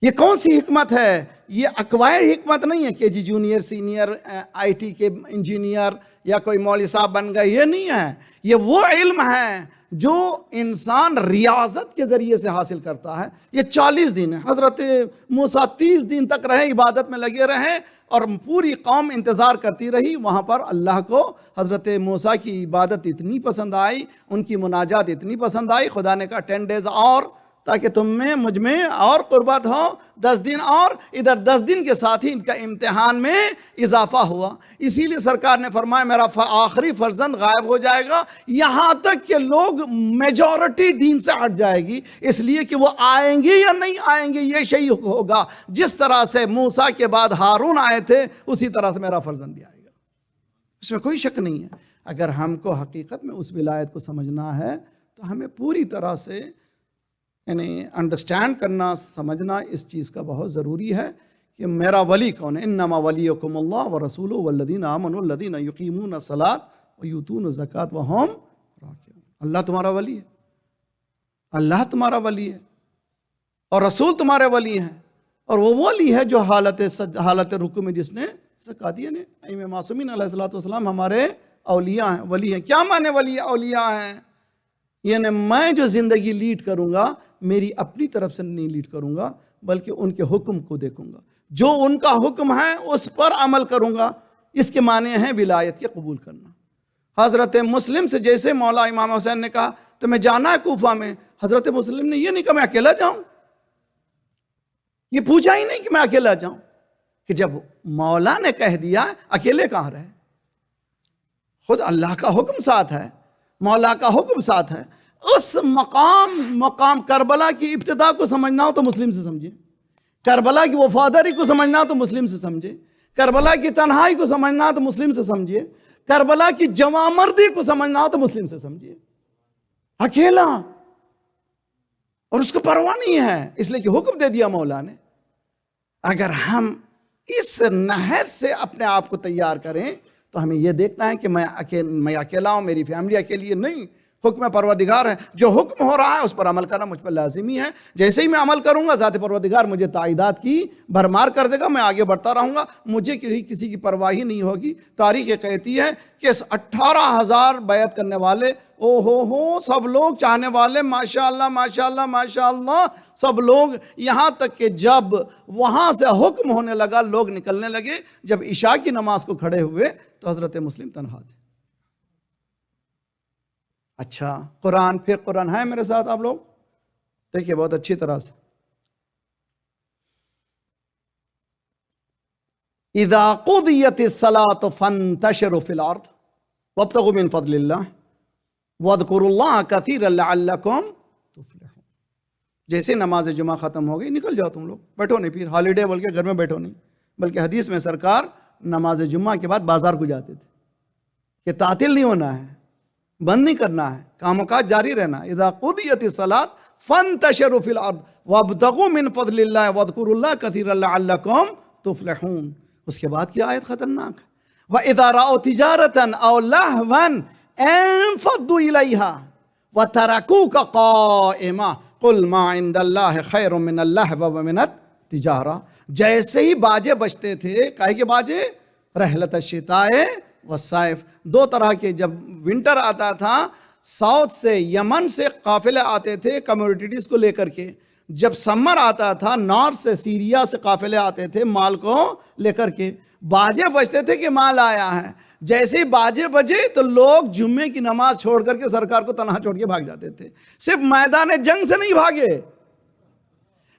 یہ کون سی حکمت ہے؟ یہ اکوائر حکمت نہیں ہے کہ جی جونیئر سینئر آئی ٹی کے انجینئر یا کوئی مولوی صاحب بن گئے، یہ نہیں ہے. یہ وہ علم ہے جو انسان ریاضت کے ذریعے سے حاصل کرتا ہے. یہ 40 دن ہے. حضرت موسیٰ 30 دن تک رہے، عبادت میں لگے رہے، اور پوری قوم انتظار کرتی رہی. وہاں پر اللہ کو حضرت موسیٰ کی عبادت اتنی پسند آئی، ان کی مناجات اتنی پسند آئی، خدا نے کہا 10 ڈیز اور، تاکہ تم میں مجھ میں اور قربت ہو. 10 دن اور، ادھر 10 دن کے ساتھ ہی ان کا امتحان میں اضافہ ہوا. اسی لیے سرکار نے فرمایا میرا آخری فرزند غائب ہو جائے گا، یہاں تک کہ لوگ میجورٹی دین سے ہٹ جائے گی. اس لیے کہ وہ آئیں گے یا نہیں آئیں گے یہ صحیح ہوگا. جس طرح سے موسیٰ کے بعد ہارون آئے تھے اسی طرح سے میرا فرزند بھی آئے گا، اس میں کوئی شک نہیں ہے. اگر ہم کو حقیقت میں اس ولایت کو سمجھنا ہے تو ہمیں پوری طرح سے یعنی انڈرسٹینڈ کرنا، سمجھنا اس چیز کا بہت ضروری ہے کہ میرا ولی کون ہے. انما ولیکم اللہ ورسولہ والذین آمنوا الذین یقیمون الصلاۃ ویؤتون الزکاۃ وہم اللہ تمہارا ولی ہے، اللہ تمہارا ولی ہے اور رسول تمہارے ولی ہیں، اور وہ ولی ہے جو حالت رکوع میں جس نے سکھا دیا نے ائمہ معصومین علیہ الصلوۃ والسلام ہمارے اولیاء ہیں، ولی ہیں۔ کیا معنی ولی اولیاء ہیں؟ یعنی میں جو زندگی لیڈ کروں گا میری اپنی طرف سے نہیں لیڈ کروں گا، بلکہ ان کے حکم کو دیکھوں گا، جو ان کا حکم ہے اس پر عمل کروں گا۔ اس کے معنی ہیں ولایت کے قبول کرنا۔ حضرت مسلم سے جیسے مولا امام حسین نے کہا تمہیں جانا ہے کوفہ میں، حضرت مسلم نے یہ نہیں کہا میں اکیلا جاؤں، یہ پوچھا ہی نہیں کہ میں اکیلا جاؤں، کہ جب مولا نے کہہ دیا اکیلے کہاں رہے، خود اللہ کا حکم ساتھ ہے، مولا کا حکم ساتھ ہے۔ اس مقام کربلا کی ابتدا کو سمجھنا ہو تو مسلم سے سمجھے، کربلا کی وفاداری کو سمجھنا ہو تو مسلم سے سمجھے، کربلا کی تنہائی کو سمجھنا ہو تو مسلم سے سمجھے، کربلا کی جوامردی کو سمجھنا ہو تو مسلم سے سمجھے۔ اکیلا، اور اس کو پرواہ نہیں ہے، اس لیے کہ حکم دے دیا مولا نے۔ اگر ہم اس نہر سے اپنے آپ کو تیار کریں تو ہمیں یہ دیکھنا ہے کہ میں اکیلا ہوں، میری فیملی اکیلی ہے، نہیں، حکم پروردگار ہے، جو حکم ہو رہا ہے اس پر عمل کرنا مجھ پر لازمی ہے۔ جیسے ہی میں عمل کروں گا ذات پروردگار مجھے تائیدات کی بھرمار کر دے گا، میں آگے بڑھتا رہوں گا، مجھے کسی کی پرواہی نہیں ہوگی۔ تاریخ کہتی ہے کہ 18,000 بیعت کرنے والے، او ہو سب لوگ چاہنے والے، ماشاءاللہ ماشاءاللہ ماشاءاللہ، سب لوگ، یہاں تک کہ جب وہاں سے حکم ہونے لگا لوگ نکلنے لگے، جب عشاء کی نماز کو کھڑے ہوئے تو حضرت مسلم تنہا تھے۔ اچھا قرآن، پھر قرآن ہے میرے ساتھ آپ لوگ دیکھیے بہت اچھی طرح سے۔ اذا قضیت الصلاۃ فانتشروا فی الارض وابتغوا من فضل اللہ واذکروا اللہ کثیرا لعلکم تفلحون۔ جیسے نماز جمعہ ختم ہو گئی نکل جاؤ تم لوگ، بیٹھو نہیں، پھر ہالیڈے بول کے گھر میں بیٹھو نہیں، بلکہ حدیث میں سرکار نماز جمعہ کے بعد بازار کو جاتے تھے کہ تعطیل نہیں ہونا ہے، بند نہیں کرنا ہے، کام و کاج جاری رہنا۔ اذا قضیت الصلاۃ فانتشروا فی الارض وابتغوا من فضل اللہ واذکروا اللہ کثیرا لعلکم تفلحون۔ اس کے بعد کی آیت خطرناک ہے، وَإِذَا رَأَوْا تِجَارَةً أَوْ لَهْوًا انفضوا إِلَيْهَا وَتَرَكُوكَ قَائِمًا قُلْ مَا عِندَ اللَّهِ خَيْرٌ مِّنَ اللَّهْوِ وَمِنَ التِّجَارَةِ۔ جیسے ہی باجے بجتے تھے، کہے کہ باجے رحلت الشتاء والصیف، دو طرح کے، جب ونٹر آتا تھا ساؤتھ سے یمن سے قافلے آتے تھے کمیونٹیز کو لے کر کے، جب سمر آتا تھا نارتھ سے سیریا سے قافلے آتے تھے مال کو لے کر کے، باجے بجتے تھے کہ مال آیا ہے۔ جیسے ہی باجے بجے تو لوگ جمعے کی نماز چھوڑ کر کے سرکار کو تنہا چھوڑ کے بھاگ جاتے تھے۔ صرف میدان جنگ سے نہیں بھاگے،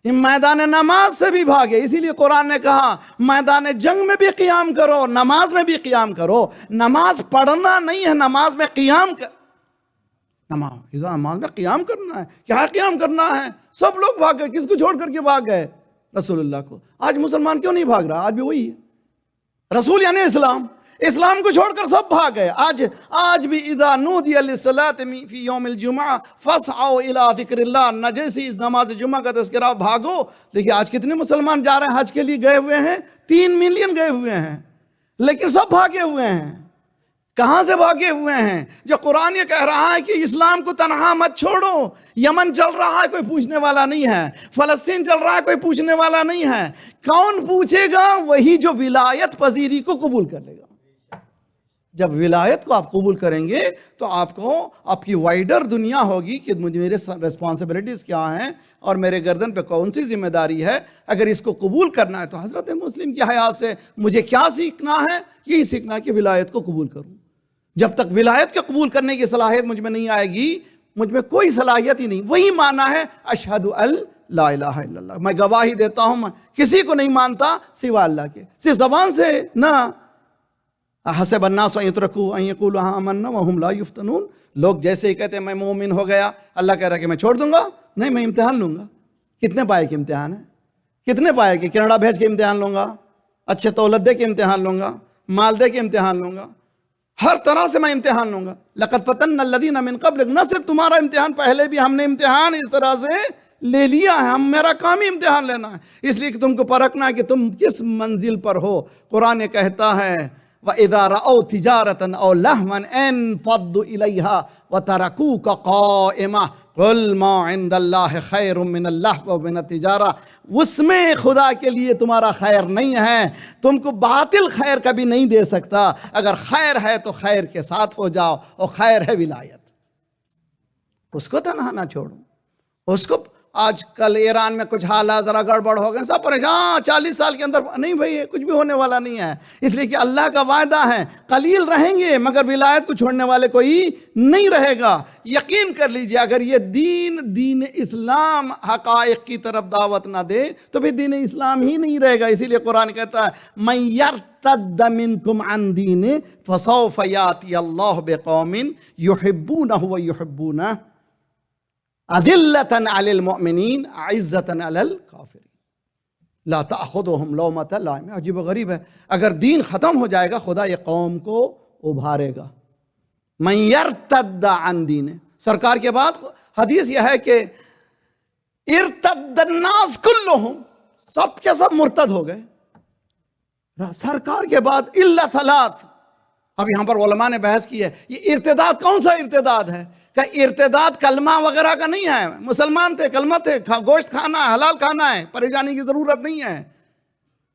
میدان نماز سے بھی بھاگے۔ اسی لیے قرآن نے کہا میدان جنگ میں بھی قیام کرو، نماز میں بھی قیام کرو۔ نماز پڑھنا نہیں ہے، نماز میں قیام نماز میں قیام کرنا ہے۔ کیا قیام کرنا ہے؟ سب لوگ بھاگ گئے، کس کو چھوڑ کر کے بھاگ گئے؟ رسول اللہ کو۔ آج مسلمان کیوں نہیں بھاگ رہا؟ آج بھی وہی ہے، رسول یعنی اسلام، اسلام کو چھوڑ کر سب بھاگ گئے۔ آج بھی اذا نودی للصلاۃ فی یوم الجمعہ فاسعوا الی ذکر اللہ، نہ جیسی اس نماز جمعہ کا تذکرہ بھاگو۔ دیکھیے آج کتنے مسلمان جا رہے ہیں حج کے لیے، گئے ہوئے ہیں 3 ملین گئے ہوئے ہیں، لیکن سب بھاگے ہوئے ہیں۔ کہاں سے بھاگے ہوئے ہیں؟ جو قرآن یہ کہہ رہا ہے کہ اسلام کو تنہا مت چھوڑو۔ یمن چل رہا ہے کوئی پوچھنے والا نہیں ہے، فلسطین چل رہا ہے کوئی پوچھنے والا نہیں ہے۔ کون پوچھے گا؟ وہی جو ولایت پذیری کو قبول کر لے گا۔ جب ولایت کو آپ قبول کریں گے تو آپ کی وائڈر دنیا ہوگی کہ میرے ریسپانسبلٹیز کیا ہیں اور میرے گردن پہ کون سی ذمہ داری ہے۔ اگر اس کو قبول کرنا ہے تو حضرت مسلم کی حیات سے مجھے کیا سیکھنا ہے؟ یہی سیکھنا ہے کہ ولایت کو قبول کروں۔ جب تک ولایت کو قبول کرنے کی صلاحیت مجھ میں نہیں آئے گی، مجھ میں کوئی صلاحیت ہی نہیں۔ وہی معنی ہے اشہد ان لا الہ الا اللہ، میں گواہی دیتا ہوں میں کسی کو نہیں مانتا سوا اللہ کے۔ صرف زبان سے نہ، حسب الناس ان یترکوا ان یقولوا آمنا وهم لا یفتنون، لوگ جیسے ہی کہتے ہیں میں مومن ہو گیا، اللہ کہہ رہا ہے کہ میں چھوڑ دوں گا؟ نہیں، میں امتحان لوں گا۔ کتنے پائے کے امتحان ہے؟ کتنے پائے کے؟ کینیڈا بھیج کے امتحان لوں گا، اچھے دولت دے کے امتحان لوں گا، مال دے کے امتحان لوں گا، ہر طرح سے میں امتحان لوں گا۔ لقد فتنا الذین من قبلکم، نہ صرف تمہارا امتحان، پہلے بھی ہم نے امتحان اس طرح سے لے لیا ہے، میرا کام ہی امتحان لینا ہے، اس لیے کہ تم کو پرکھنا ہے کہ تم کس منزل پر ہو۔ قرآن کہتا ہے وَإِذَا رَأَوْا تِجَارَةً أَوْ لَهْوًا انفضوا إِلَيْهَا وَتَرَكُوكَ قَائِمًا قُلْ مَا عِندَ اللَّهِ خَيْرٌ مِّنَ اللَّهْوِ وَمِنَ التِّجَارَةِ، اس میں خدا کے لیے تمہارا خیر نہیں ہے، تم کو باطل خیر کبھی نہیں دے سکتا، اگر خیر ہے تو خیر کے ساتھ ہو جاؤ، اور خیر ہے ولایت، اس کو تنہا نہ چھوڑو۔ اس کو آج کل ایران میں کچھ حالات ذرا گڑبڑ ہو گئے، سب پریشان، 40 سال کے اندر نہیں بھائی یہ کچھ بھی ہونے والا نہیں ہے، اس لیے کہ اللہ کا وعدہ ہے قلیل رہیں گے مگر ولایت کو چھوڑنے والے کوئی نہیں رہے گا۔ یقین کر لیجئے اگر یہ دین اسلام حقائق کی طرف دعوت نہ دے تو پھر دین اسلام ہی نہیں رہے گا۔ اسی لیے قرآن کہتا ہے مَن يَرْتَدَّ مِنْكُمْ عَنْ دِينِهِ فَسَوْفَ يَأْتِي اللَّهُ بِقَوْمٍ يُحِبُّونَهُ وَيُحِبُّونَهُ أَذِلَّةً عَلَى الْمُؤْمِنِينَ أَعِزَّةً عَلَى الْكَافِرِينَ لَا تَأْخُذُهُمْ لَوْمَةَ لَائِمٍ۔ عجیب و غریب ہے، اگر دین ختم ہو جائے گا خدا یہ قوم کو ابھارے گا۔ مَن يَرْتَدَّ عَنْ دِينِهِ، سرکار کے بعد حدیث یہ ہے کہ ارتد الناس كلهم، سب کے سب مرتد ہو گئے سرکار کے بعد الا ثلاث۔ اب یہاں پر علماء نے بحث کی ہے یہ ارتداد کون سا ارتداد ہے، کہ ارتداد کلمہ وغیرہ کا نہیں ہے، مسلمان تھے، کلمہ تھے، گوشت کھانا ہے، حلال کھانا ہے، پریشانی کی ضرورت نہیں ہے،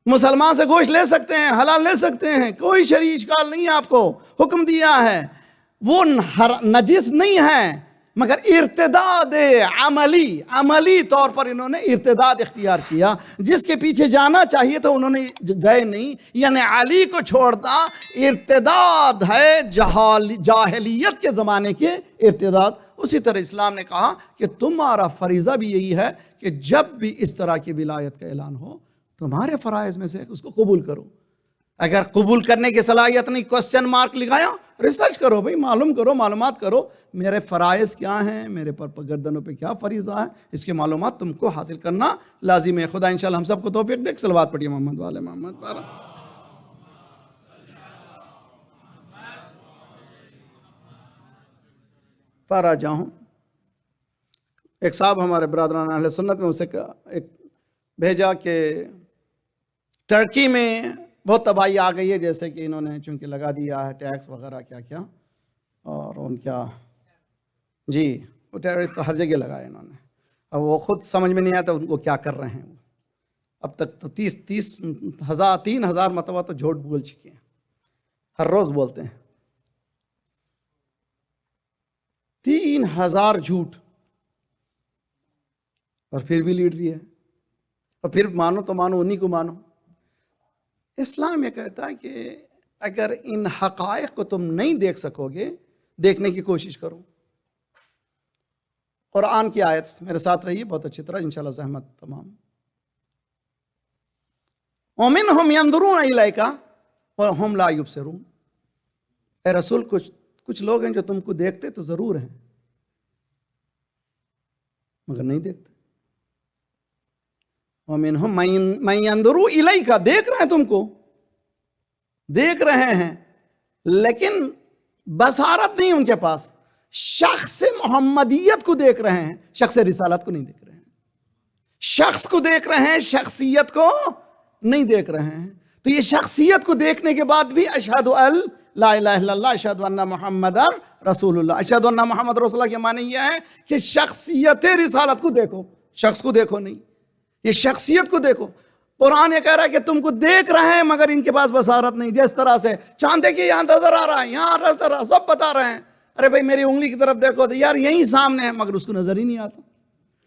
مسلمان سے گوشت لے سکتے ہیں، حلال لے سکتے ہیں، کوئی شرعی اشکال نہیں ہے، آپ کو حکم دیا ہے، وہ نجس نہیں ہے، مگر ارتداد عملی طور پر انہوں نے ارتداد اختیار کیا، جس کے پیچھے جانا چاہیے تھا انہوں نے گئے نہیں، یعنی علی کو چھوڑنا ارتداد ہے، جاہلیت کے زمانے کے ارتداد۔ اسی طرح اسلام نے کہا کہ تمہارا فریضہ بھی یہی ہے کہ جب بھی اس طرح کی ولایت کا اعلان ہو تمہارے فرائض میں سے اس کو قبول کرو، اگر قبول کرنے کی صلاحیت نہیں کوسچن مارک لگایا، ریسرچ کرو بھئی، معلوم کرو، معلومات کرو میرے فرائض کیا ہیں، میرے پر گردنوں پہ کیا فریضہ ہے، اس کے معلومات تم کو حاصل کرنا لازم ہے۔ خدا انشاءاللہ ہم سب کو توفیق دے۔ صلوات پڑھیے محمد والے محمد پارا۔ پارا جاؤں ایک صاحب ہمارے برادران اہل سنت میں اسے ایک بھیجا کہ ٹرکی میں بہت تباہی آ گئی ہے، جیسے کہ انہوں نے چونکہ لگا دیا ہے ٹیکس وغیرہ کیا کیا، اور ان کیا جی وہ ٹیکس تو ہر جگہ لگایا انہوں نے، اب وہ خود سمجھ میں نہیں آتا ان کو کیا کر رہے ہیں۔ اب تک تو 3,000 مرتبہ تو جھوٹ بول چکے ہیں، ہر روز بولتے ہیں 3,000 جھوٹ، اور پھر بھی لیڈ رہی ہے، اور پھر مانو تو مانو انہی کو مانو۔ اسلام یہ کہتا ہے کہ اگر ان حقائق کو تم نہیں دیکھ سکو گے دیکھنے کی کوشش کرو۔ قرآن کی آیت میرے ساتھ رہیے بہت اچھی طرح انشاءاللہ، زحمت تمام۔ وَمِنْهُمْ يَنْظُرُونَ إِلَيْكَ وَهُمْ لَا يُبْصِرُونَ، اے رسول کچھ لوگ ہیں جو تم کو دیکھتے تو ضرور ہیں مگر نہیں دیکھتے۔ وَمِنْهُمْ مَنْ يَنْظُرُ إِلَيْكَ، دیکھ رہے ہیں تم کو، دیکھ رہے ہیں لیکن بصارت نہیں ان کے پاس، شخص محمدیت کو دیکھ رہے ہیں، شخص رسالت کو نہیں دیکھ رہے ہیں، شخص کو دیکھ رہے ہیں، شخصیت کو نہیں دیکھ رہے ہیں۔ تو یہ شخصیت کو دیکھنے کے بعد بھی اشہد ان لا الہ الا اللہ اشہد ان محمد رسول اللہ، اشہد ان محمد رسول اللہ کے معنی یہ ہے کہ شخصیت رسالت کو دیکھو، شخص کو دیکھو نہیں، یہ شخصیت کو دیکھو۔ قرآن یہ کہہ رہا ہے کہ تم کو دیکھ رہے ہیں مگر ان کے پاس بصارت نہیں، جس طرح سے چاند دیکھیے یہاں نظر آ رہا ہے، یہاں نظر آ رہا، سب بتا رہے ہیں، ارے بھائی میری انگلی کی طرف دیکھو تو یار یہیں سامنے ہے، مگر اس کو نظر ہی نہیں آتا۔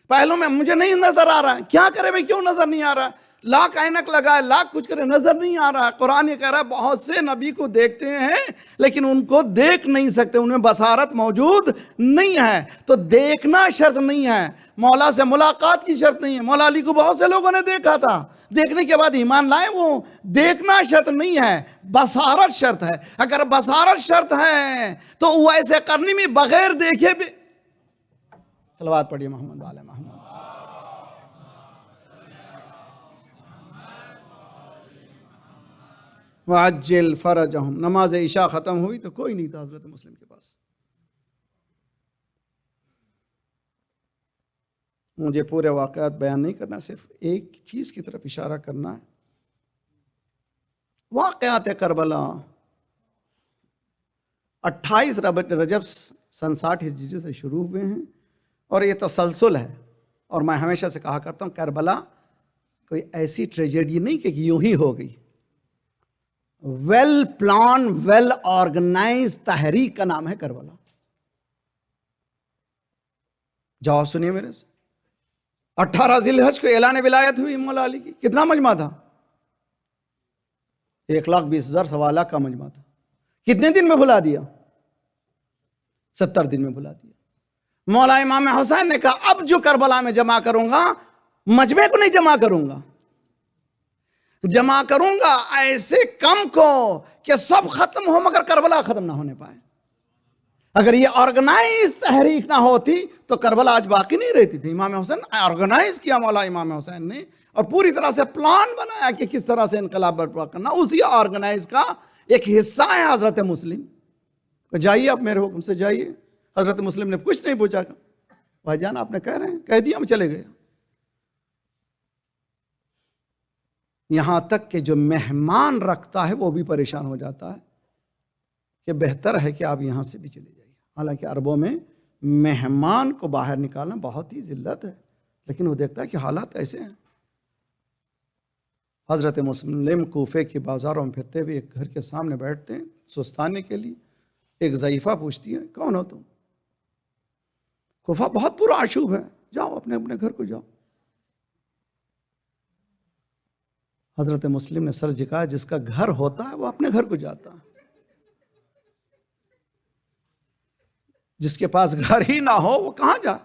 پہلوں میں مجھے نہیں نظر آ رہا ہے، کیا کرے بھائی، کیوں نظر نہیں آ رہا ہے، لاکھ اینک لگائے، لاکھ کچھ کرے، نظر نہیں آ رہا ہے۔ قرآن یہ کہہ رہا ہے بہت سے نبی کو دیکھتے ہیں لیکن ان کو دیکھ نہیں سکتے، ان میں بصارت موجود نہیں ہے۔ تو دیکھنا شرط نہیں ہے، مولا سے ملاقات کی شرط نہیں ہے۔ مولا علی کو بہت سے لوگوں نے دیکھا تھا، دیکھنے کے بعد ایمان لائے، وہ دیکھنا شرط نہیں ہے، بصارت شرط ہے۔ اگر بصارت شرط ہے تو ویسے کرنی میں بغیر دیکھے بھی صلوات پڑھیے محمد والے محمد۔ وعجل فرجہم، نماز عشاء ختم ہوئی تو کوئی نہیں تھا حضرت مسلم کے پاس۔ مجھے پورے واقعات بیان نہیں کرنا، صرف ایک چیز کی طرف اشارہ کرنا ہے۔ واقعات کربلا 28 رجب سن 60 ہجری سے شروع ہوئے ہیں اور یہ تسلسل ہے. اور میں ہمیشہ سے کہا کرتا ہوں کربلا کوئی ایسی ٹریجڈی نہیں کہ یوں ہی ہو گئی. ویل پلان ویل آرگنائز تحریک کا نام ہے کربلا. جواب سنیے میرے سے. 18 ذی الحج کو اعلان ولایت ہوئی مولا علی کی. کتنا مجمع تھا؟ 1,20,000 سوا لاکھ کا مجمع تھا. کتنے دن میں بھلا دیا؟ 70 دن میں بھلا دیا. مولا امام حسین نے کہا اب جو کربلا میں جمع کروں گا مجمع کو نہیں جمع کروں گا، جمع کروں گا ایسے کم کو کہ سب ختم ہو مگر کربلا ختم نہ ہونے پائے. اگر یہ آرگنائز تحریک نہ ہوتی تو کربلا آج باقی نہیں رہتی تھی. امام حسین آرگنائز کیا مولا امام حسین نے اور پوری طرح سے پلان بنایا کہ کس طرح سے انقلاب برپا کرنا. اسی آرگنائز کا ایک حصہ ہے حضرت مسلم. جائیے آپ میرے حکم سے جائیے. حضرت مسلم نے کچھ نہیں پوچھا. بھائی جان آپ نے کہہ رہے ہیں، کہہ دیا ہم چلے گئے. یہاں تک کہ جو مہمان رکھتا ہے وہ بھی پریشان ہو جاتا ہے کہ بہتر ہے کہ آپ یہاں سے بھی چلے جائیے. حالانکہ عربوں میں مہمان کو باہر نکالنا بہت ہی ذلت ہے، لیکن وہ دیکھتا ہے کہ حالات ایسے ہیں. حضرت مسلم کوفے کے بازاروں میں پھرتے ہوئے ایک گھر کے سامنے بیٹھتے ہیں سستانے کے لیے. ایک ضعیفہ پوچھتی ہے کون ہو تم؟ کوفہ بہت پورا آشوب ہے، جاؤ اپنے اپنے گھر کو جاؤ. حضرت مسلم نے سر جھکایا، جس کا گھر ہوتا ہے وہ اپنے گھر کو جاتا ہے، جس کے پاس گھر ہی نہ ہو وہ کہاں جائے؟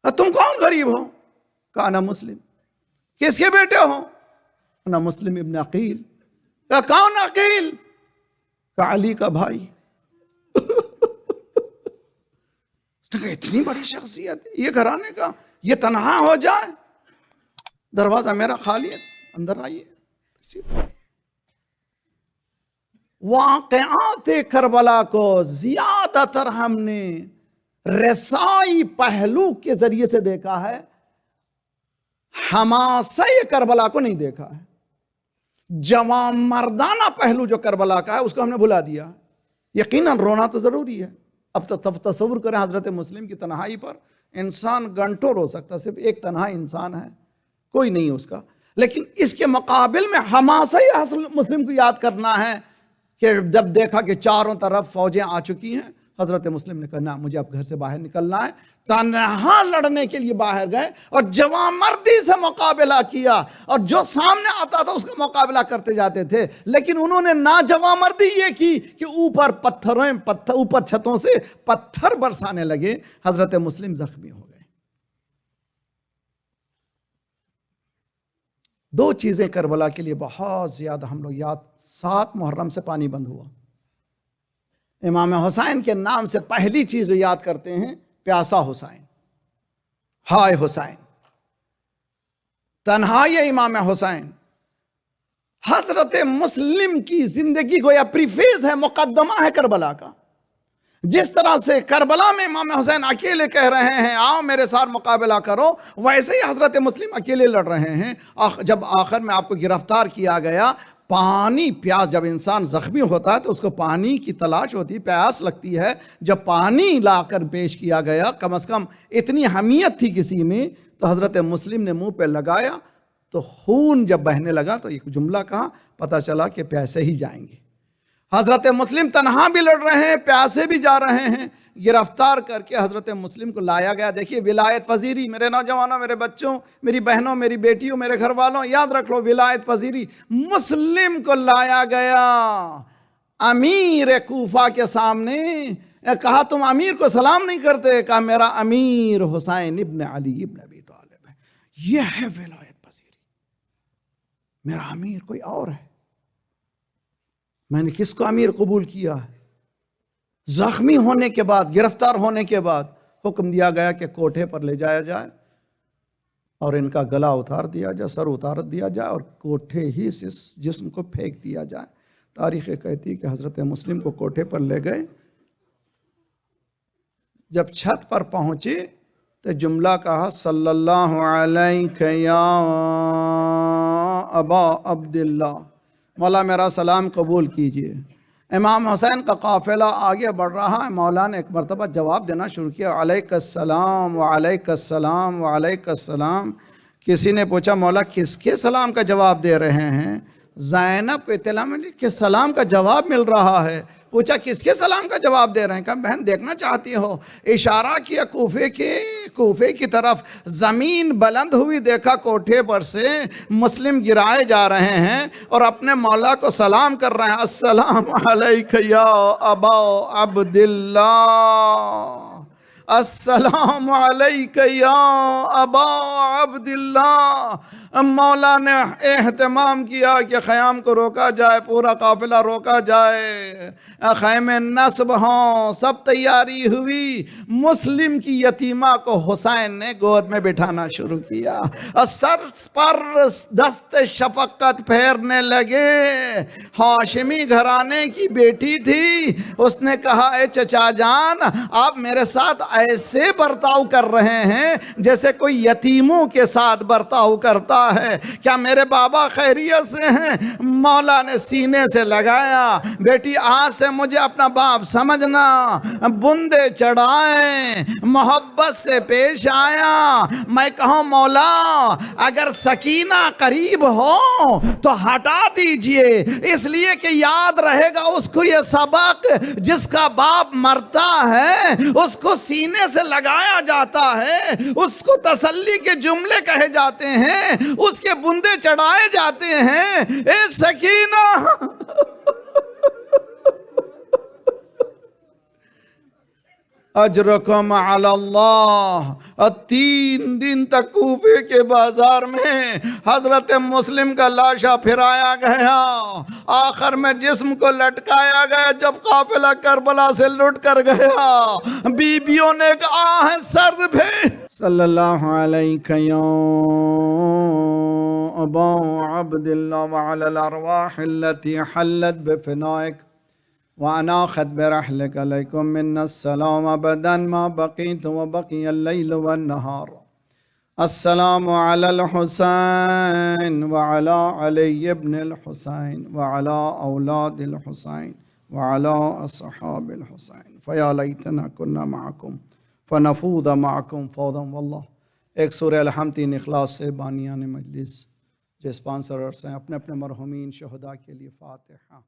تم کون غریب ہو؟ کہا انا مسلم. کس کے بیٹے ہو؟ انا مسلم ابن عقیل. کہا کون عقیل؟ کہا علی کا بھائی. اس نے کہا اتنی بڑی شخصیت یہ گھرانے کا یہ تنہا ہو جائے؟ دروازہ میرا خالی ہے، اندر آئیے. واقعات کربلا کو زیادہ تر ہم نے رسائی پہلو کے ذریعے سے دیکھا ہے، حماسہ کربلا کو نہیں دیکھا ہے. جوان مردانہ پہلو جو کربلا کا ہے اس کو ہم نے بھلا دیا. یقیناً رونا تو ضروری ہے. اب تو تصور کریں حضرت مسلم کی تنہائی پر انسان گھنٹوں رو سکتا، صرف ایک تنہا انسان ہے، کوئی نہیں اس کا. لیکن اس کے مقابل میں حماسہ مسلم کو یاد کرنا ہے کہ جب دیکھا کہ چاروں طرف فوجیں آ چکی ہیں، حضرت مسلم نے کہا نا مجھے اب گھر سے باہر نکلنا ہے. تنہا لڑنے کے لیے باہر گئے اور جوان مردی سے مقابلہ کیا، اور جو سامنے آتا تھا اس کا مقابلہ کرتے جاتے تھے. لیکن انہوں نے نہ جوان مردی یہ کی کہ اوپر چھتوں سے پتھر برسانے لگے. حضرت مسلم زخمی ہو گئے. دو چیزیں کربلا کے لیے بہت زیادہ ہم لوگ یاد. 7 محرم سے پانی بند ہوا. امام حسین کے نام سے پہلی چیز جو یاد کرتے ہیں پیاسا حسین، ہائے حسین، تنہائی امام حسین. حضرت مسلم کی زندگی گویا پریفیز ہے، مقدمہ ہے کربلا کا. جس طرح سے کربلا میں امام حسین اکیلے کہہ رہے ہیں آؤ میرے ساتھ مقابلہ کرو، ویسے ہی حضرت مسلم اکیلے لڑ رہے ہیں. جب آخر میں آپ کو گرفتار کیا گیا، پانی پیاس، جب انسان زخمی ہوتا ہے تو اس کو پانی کی تلاش ہوتی، پیاس لگتی ہے. جب پانی لا کر پیش کیا گیا، کم از کم اتنی حمیت تھی کسی میں، تو حضرت مسلم نے منہ پہ لگایا تو خون جب بہنے لگا تو ایک جملہ کہا، پتہ چلا کہ پیاسے ہی جائیں گے. حضرت مسلم تنہا بھی لڑ رہے ہیں، پیاسے بھی جا رہے ہیں. گرفتار کر کے حضرت مسلم کو لایا گیا. دیکھیے ولایت پذیری، میرے نوجوانوں، میرے بچوں، میری بہنوں، میری بیٹیوں، میرے گھر والوں، یاد رکھ لو ولایت پذیری. مسلم کو لایا گیا امیر کوفہ کے سامنے. کہا تم امیر کو سلام نہیں کرتے؟ کہا میرا امیر حسین ابن علی ابن ابی طالب ہے. یہ ہے ولایت پذیری. میرا امیر کوئی اور ہے. میں نے کس کو امیر قبول کیا ہے؟ زخمی ہونے کے بعد، گرفتار ہونے کے بعد حکم دیا گیا کہ کوٹھے پر لے جایا جائے اور ان کا گلا اتار دیا جائے، سر اتار دیا جائے اور کوٹھے ہی سے جسم کو پھینک دیا جائے. تاریخ کہتی ہے کہ حضرت مسلم کو کوٹھے پر لے گئے. جب چھت پر پہنچے تو جملہ کہا صلی اللہ علیہ یا ابا عبداللہ، مولا میرا سلام قبول کیجئے. امام حسین کا قافلہ آگے بڑھ رہا ہے، مولا نے ایک مرتبہ جواب دینا شروع کیا، علیک السلام وعلیک السلام وعلیک السلام۔ کسی نے پوچھا مولا کس کے سلام کا جواب دے رہے ہیں؟ زینب کو اطلاع ملی کہ سلام کا جواب مل رہا ہے۔ پوچھا کس کے سلام کا جواب دے رہے ہیں؟ کہا بہن دیکھنا چاہتی ہو؟ اشارہ کیا کوفے کی طرف، زمین بلند ہوئی، دیکھا کوٹھے پر سے مسلم گرائے جا رہے ہیں اور اپنے مولا کو سلام کر رہے ہیں، السلام علیک یا ابا عبداللہ، السلام علیک یا ابا عبداللہ۔ مولا نے اہتمام کیا کہ خیام کو روکا جائے، پورا قافلہ روکا جائے، خیمے نصب ہوں، سب تیاری ہوئی۔ مسلم کی یتیمہ کو حسین نے گود میں بٹھانا شروع کیا، سر پر دست شفقت پھیرنے لگے۔ ہاشمی گھرانے کی بیٹی تھی، اس نے کہا اے چچا جان، آپ میرے ساتھ ایسے برتاؤ کر رہے ہیں جیسے کوئی یتیموں کے ساتھ برتاؤ کرتا ہے، کیا میرے بابا خیریت سے ہیں؟ مولا نے سینے سے لگایا، بیٹی آج سے مجھے اپنا باپ سمجھنا، بندے چڑھائیں، محبت سے پیش آیا۔ میں کہوں مولا اگر سکینہ قریب ہو تو ہٹا دیجئے، اس لیے کہ یاد رہے گا اس کو یہ سبق، جس کا باپ مرتا ہے اس کو سینے سے لگایا جاتا ہے، اس کو تسلی کے جملے کہے جاتے ہیں، اس کے بندے چڑھائے جاتے ہیں۔ اے سکینہ اجرکم علی اللہ۔ 3 دن تک کوفے کے بازار میں حضرت مسلم کا لاشا پھرایا گیا، آخر میں جسم کو لٹکایا گیا۔ جب قافلہ کربلا سے لٹ کر گیا، بیویوں نے ایک آہ سرد بھیج، صلی اللہ علیہ یا ابا عبداللہ وعلی الارواح التي حلت بفنائک وَأَنَاخَتْ بِرَحْلِكَ عَلَيْكُمْ مِنَّ السَّلَامَ أَبَدًا مَا بَقِيتُ وَبَقِيَ اللَّيْلُ وَالنَّهَارُ۔ السلام علی الحسین وعلی علی ابن الحسین وعلی اولاد الحسین وعلی اصحاب الحسین فیا لیتنا کنا معکم فنفوذ معکم فوضا واللہ۔ ایک سورہ الحمد 3 اخلاص سے بانیان مجلس جو اسپانسرز ہیں، اپنے اپنے مرحومین شہداء کے لیے فاتحہ۔